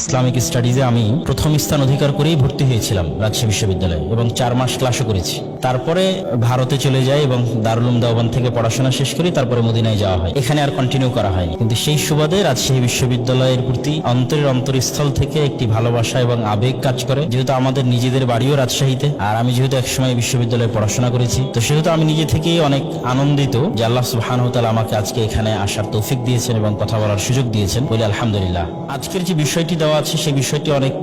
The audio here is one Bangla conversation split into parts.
ইসলামিক স্টাডিজে আমি প্রথম স্থান অধিকার করেই ভর্তি হয়েছিলাম রাজশাহী বিশ্ববিদ্যালয়ে এবং 4 মাস ক্লাসও করেছি। তারপরে ভারতে চলে যাই এবং দারুল উলুম দেওবন্দ থেকে পড়াশোনা শেষ করি, তারপরে মদিনায় যাওয়া হয়। এখানে আর কন্টিনিউ করা হয়নি, কিন্তু সেই সুবাদে রাজশাহী বিশ্ববিদ্যালয়ের প্রতি অন্তরের অন্তরস্থল থেকে একটি ভালোবাসা এবং আবেগ কাজ করে। যেহেতু আমাদের নিজেদের বাড়িও রাজশাহীতে, আর আমি যেহেতু একসময় বিশ্ববিদ্যালয়ে পড়াশোনা করেছি, তো সেহেতু আমি নিজে থেকেই অনেক আনন্দিত যে আল্লাহ সুবহানাহু ওয়া তাআলা আমাকে আজকে এখানে আসার তৌফিক দিয়েছেন এবং কথা বলার সুযোগ দিয়েছেন, বলে আলহামদুলিল্লাহ। আজকের যে বিষয়টি দেওয়া আছে সেই বিষয়টি অনেক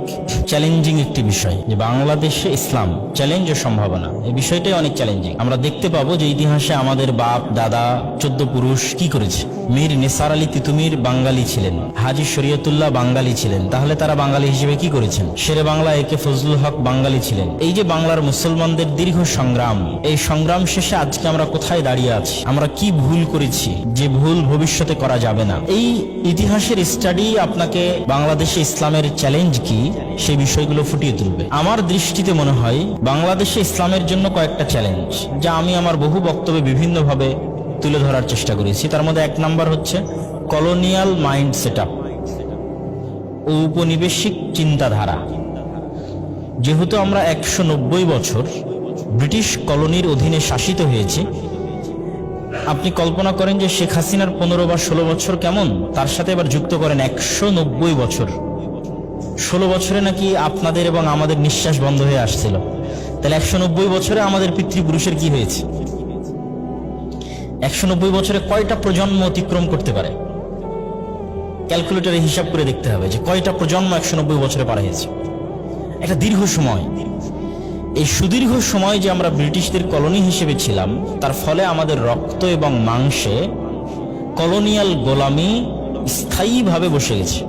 চ্যালেঞ্জিং একটি বিষয়, যে বাংলাদেশে ইসলাম চ্যালেঞ্জ ও সম্ভাবনা, এই বিষয়টাই অনেক চ্যালেঞ্জিং। আমরা দেখতে পাবো যে ইতিহাসে আমাদের বাপ দাদা 14 পুরুষ কি করেছে। মীর নিসার আলী তিতুমির বাঙালি ছিলেন, হাজী শরীয়তুল্লাহ বাঙালি ছিলেন, তাহলে তারা বাঙালি হিসেবে কি করেছেন? শেরে বাংলা একে ফজলুল হক বাঙালি ছিলেন। এই যে বাংলার মুসলমানদের দীর্ঘ সংগ্রাম, এই সংগ্রাম শেষে আজকে আমরা কোথায় দাঁড়িয়ে আছি, আমরা কি ভুল করেছি যে ভুল ভবিষ্যতে করা যাবে না। এই ইতিহাসের স্টাডি আপনাকে বাংলাদেশে ইসলামের চ্যালেঞ্জ কি সেই বিষয়গুলো ফুটিয়ে তুলবে। আমার দৃষ্টিতে মনে হয় বাংলাদেশে ইসলামের জন্য কয়েকটা চ্যালেঞ্জ, যা আমি আমার বহু বক্তব্যে বিভিন্নভাবে তুলে ধরার চেষ্টা করেছি। তার মধ্যে 1 নাম্বার হচ্ছে কলোনিয়াল মাইন্ড সেটআপ, ঔপনিবেশিক চিন্তাধারা। যেহেতু আমরা 190 বছর ব্রিটিশ কলোনির অধীনে শাসিত হয়েছি, আপনি কল্পনা করেন যে শেখ হাসিনার 15 বা 16 বছর কেমন, তার সাথে এবার যুক্ত করেন 190 বছর। 16 বছরে নাকি আপনাদের এবং আমাদের নিঃশ্বাস বন্ধ হয়ে আসছিল, তাহলে 190 বছরে আমাদের পিতৃপুরুষের কি হয়েছে? 190 বছরে কয়টা প্রজন্ম অতিক্রম করতে পারে? ক্যালকুলেটরে হিসাব করে দেখতে হবে যে কয়টা প্রজন্ম 190 বছরে পার হয়েছে। একটা দীর্ঘ সময়। এই সুদীর্ঘ সময় যে আমরা ব্রিটিশদের কলোনি হিসেবে ছিলাম, তার ফলে আমাদের রক্ত এবং মাংসে কলোনিয়াল গোলামি স্থায়ীভাবে বসে গেছে,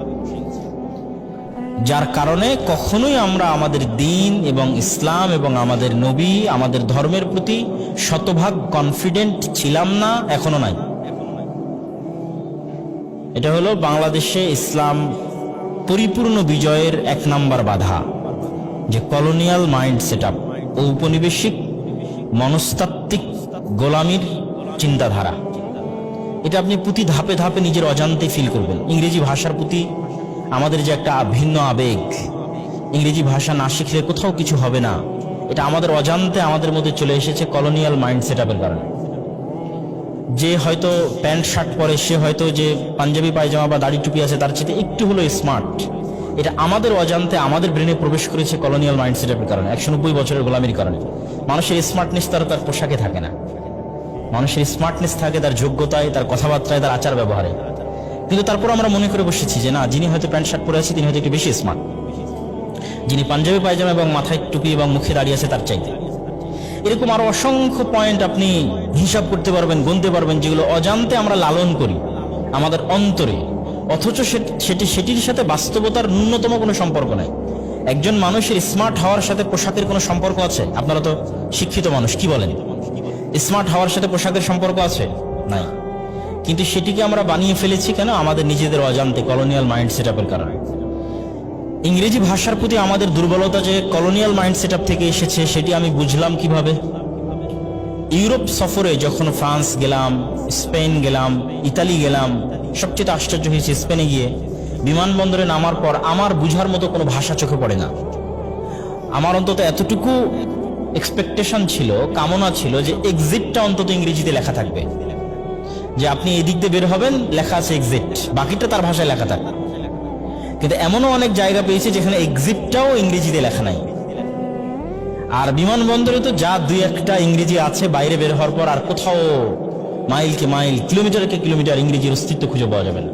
যার কারণে কখনোই আমরা আমাদের দ্বীন এবং ইসলাম এবং আমাদের নবী, আমাদের ধর্মের প্রতি শতভাগ কনফিডেন্ট ছিলাম না, এখনো নাই। এটা হলো বাংলাদেশে ইসলাম পরিপূর্ণ বিজয়ের 1 নাম্বার বাধা, যে কলোনিয়াল মাইন্ড সেটআপ, ঔপনিবেশিক মনস্তাত্ত্বিক গোলামির চিন্তাধারা। এটা আপনি প্রতি ধাপে ধাপে নিজের অজান্তে ফিল করবেন। ইংরেজি ভাষার প্রতি আমাদের যে একটা ভিন্ন আবেগ, ইংরেজি ভাষা না শিখলে কোথাও কিছু হবে না, এটা আমাদের অজান্তে আমাদের মধ্যে চলে এসেছে কলোনিয়াল মাইন্ড সেটআপের কারণে। যে হয়তো প্যান্ট শার্ট পরে, সে হয়তো যে পাঞ্জাবি পায়জামা বা দাড়ি টুপি আছে তার চেয়ে একটু হলো স্মার্ট, এটা আমাদের অজান্তে আমাদের ব্রেনে প্রবেশ করেছে কলোনিয়াল মাইন্ড সেটআপের কারণে, 190 বছরের গোলামির কারণে। মানুষের স্মার্টনেস তার পোশাকে থাকে না, মানুষের স্মার্টনেস থাকে তার যোগ্যতায়, তার কথাবার্তায়, তার আচার ব্যবহারে। কিন্তু তারপর আমরা মনে করে বসেছি যে না, যিনি হয়তো প্যান্ট শার্ট পরে আছে তিনি হয়তো একটু বেশি স্মার্ট, যিনি পাঞ্জাবি পায়জামা এবং মাথায় টুপি এবং মুখে দাঁড়িয়ে আছে তার চাইতে। এরকম আরো অসংখ্য পয়েন্ট আপনি হিসাব করতে পারবেন, গুনতে পারবেন, যেগুলো অজান্তে আমরা লালন করি আমাদের অন্তরে, অথচ সেটির সাথে বাস্তবতার ন্যূনতম কোনো সম্পর্ক নাই। একজন মানুষের স্মার্ট হওয়ার সাথে পোশাকের কোনো সম্পর্ক আছে? আপনারা তো শিক্ষিত মানুষ, কি বলেন? স্মার্ট হওয়ার সাথে পোশাকের সম্পর্ক আছে? নাই। কিন্তু সেটিকে আমরা বানিয়ে ফেলেছি কেন? আমাদের নিজেদের অজান্তে, কলোনিয়াল মাইন্ড সেটআপের কারণে। ইংরেজি ভাষার প্রতি আমাদের দুর্বলতা যে কলোনিয়াল মাইন্ড সেটআপ থেকে এসেছে, সেটি আমি বুঝলাম কিভাবে? ইউরোপ সফরে যখন ফ্রান্স গেলাম, স্পেন গেলাম, ইতালি গেলাম, সবচেয়ে আশ্চর্য হয়েছে স্পেনে গিয়ে বিমানবন্দরে নামার পর আমার বুঝার মতো কোনো ভাষা চোখে পড়ে না। আমার অন্তত এতটুকু এক্সপেকটেশন ছিল, কামনা ছিল যে এক্সিটটা অন্তত ইংরেজিতে লেখা থাকবে, যে আপনি এদিক দিয়ে বের হবেন, লেখা আছে এক্সিট, বাকিটা তার ভাষায় লেখা থাকবে। কিন্তু এমনও অনেক জায়গা পেয়েছি যেখানে এক্সিটটাও ইংরেজিতে লেখা নাই। আর বিমানবন্দরে তো যা 2-1টা ইংরেজি আছে, বাইরে বের হওয়ার পর আর কোথাও মাইলকে মাইল, কিলোমিটারকে কিলোমিটার ইংরেজির অস্তিত্ব খুঁজে পাওয়া যাবে না।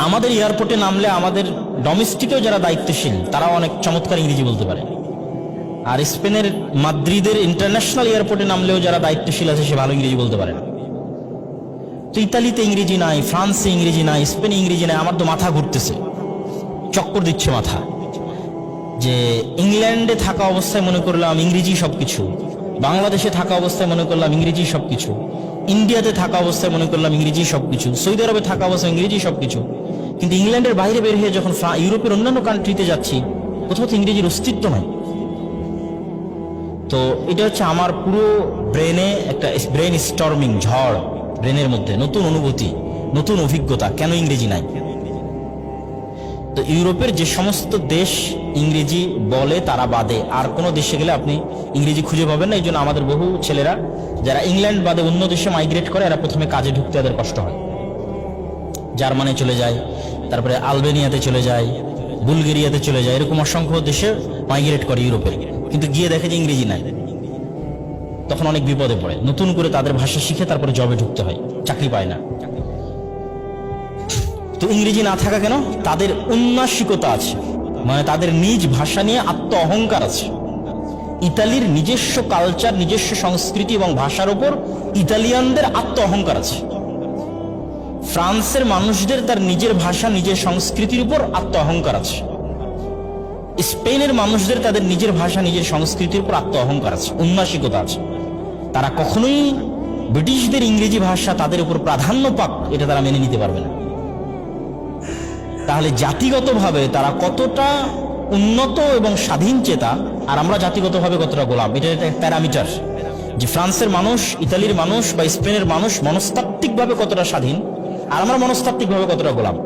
আমাদের এয়ারপোর্টে নামলে আমাদের ডোমেস্টিকেও যারা দায়িত্বশীল তারাও অনেক চমৎকার ইংরেজি বলতে পারে, আর স্পেনের মাদ্রিদের ইন্টারন্যাশনাল এয়ারপোর্টে নামলেও যারা দায়িত্বশীল আছে সে ভালো ইংরেজি বলতে পারে না। তো ইতালিতে ইংরেজি নাই, ফ্রান্সে ইংরেজি নাই, স্পেনে ইংরেজি নাই। আমার তো মাথা ঘুরতেছে, চক্কর দিচ্ছে মাথা, যে ইংল্যান্ডে থাকা অবস্থায় মনে করলাম ইংরেজি সবকিছু, বাংলাদেশে থাকা অবস্থায় মনে করলাম ইংরেজি সবকিছু, ইন্ডিয়াতে থাকা অবস্থায় মনে করলাম ইংরেজি সবকিছু, সৌদি আরবে থাকা অবস্থায় ইংরেজি সবকিছু। কিন্তু ইংল্যান্ডের বাইরে বের হয়ে যখন ইউরোপের অন্যান্য কান্ট্রিতে যাচ্ছি, কোথাও তো ইংরেজির অস্তিত্ব নাই। তো এটা হচ্ছে আমার পুরো ব্রেনে একটা ব্রেন স্টর্মিং ঝড়, ব্রেনের মধ্যে নতুন অনুভূতি, নতুন অভিজ্ঞতা, কেন ইংরেজি নাই। তো ইউরোপের যে সমস্ত দেশ ইংরেজি বলে তারা বাদে আর কোনো দেশে গেলে আপনি ইংরেজি খুঁজে পাবেন না। এই জন্য আমাদের বহু ছেলেরা যারা ইংল্যান্ড বাদে অন্য দেশে মাইগ্রেট করে, এরা প্রথমে কাজে ঢুকতে এদের কষ্ট হয়। জার্মানি চলে যায়, তারপরে আলবেনিয়াতে চলে যায়, বুলগেরিয়াতে চলে যায়, এরকম অসংখ্য দেশে মাইগ্রেট করে ইউরোপে, কিন্তু গিয়ে দেখে যে ইংরেজি নাই। তখন অনেক বিপদে পড়ে, নতুন করে তাদের ভাষা শিখে তারপরে জবে ঢুকতে হয়, চাকরি পায় না। তো ইংরেজি না থাকা কেন? তাদের উন্নাসিকতা আছে, মানে তাদের নিজ ভাষা নিয়ে আত্ম অহংকার আছে। ইতালির নিজস্ব কালচার, নিজস্ব সংস্কৃতি এবং ভাষার উপর ইতালিয়ানদের আত্ম অহংকার আছে। ফ্রান্সের মানুষদের তার নিজের ভাষা, নিজের সংস্কৃতির উপর আত্ম অহংকার আছে। স্পেনের মানুষদের তাদের নিজের ভাষা, নিজের সংস্কৃতির উপর আত্ম অহংকার আছে, উন্নাসিকতা আছে। তারা কখনোই ব্রিটিশদের ইংরেজি ভাষা তাদের উপর প্রাধান্য পাক, এটা তারা মেনে নিতে পারবে না। তাহলে জাতিগতভাবে তারা কতটা উন্নত এবং স্বাধীন চেতা, আর আমরা জাতিগতভাবে কতটা গোলাম, এটা একটা প্যারামিটার যে ফ্রান্সের মানুষ, ইতালির মানুষ বা স্পেনের মানুষ মনস্তাত্ত্বিকভাবে কতটা স্বাধীন, আর আমরা মনস্তাত্ত্বিকভাবে কতটা গোলাম।